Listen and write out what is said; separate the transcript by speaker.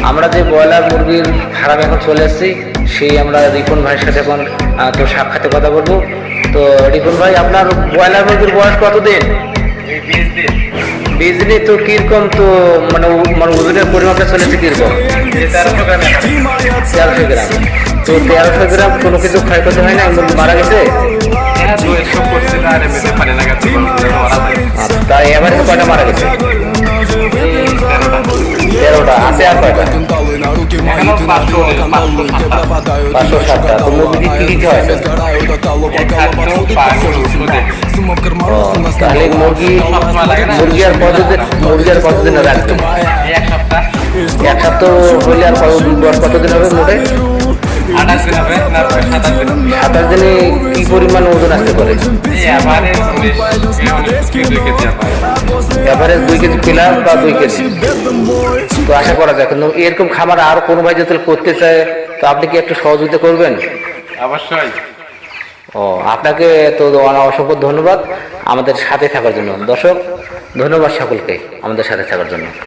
Speaker 1: আমরা যে ব্রয়লার মুরগির ফার্ম এখন চলে এসেছি, সেই আমরা রিপন ভাইয়ের সাথে এখন তো সাক্ষাতে কথা বলবো। তো রিপন ভাই, আপনার ব্রয়লার মুরগির বয়স কতদিন? 20 দিনে। তো কিরকম, তো মানে মানে ওজনের পরিমাপটা চলেছে কিরকম? 1300 গ্রাম। তো 1300 গ্রাম কোনো কিছু ক্ষয়ক্ষতি হয় না? মুরগি মারা গেছে? তাই এভারেজ কয়টা মারা গেছে? 13টা। আছে আর কয়টা? 500-7টা। তো মুরগি কি কি হয়? তাহলে মুরগি আর কতদিন রাখবেন? এক সপ্তাহ হলে আর কতদিন হবে মোটে? 27 দিনে কি পরিমাণ ওজন আসতে পারে? এভারেজ 2 কেজি প্লাস বা 2 কেজি। তো আশা করা যায়। কিন্তু এরকম খামার আর কোনো ভাই যদি করতে চায়, তো আপনি কি একটু সহযোগিতা করবেন?
Speaker 2: অবশ্যই।
Speaker 1: ও, আপনাকে তো অসংখ্য ধন্যবাদ আমাদের সাথে থাকার জন্য। দর্শক, ধন্যবাদ সকলকে আমাদের সাথে থাকার জন্য।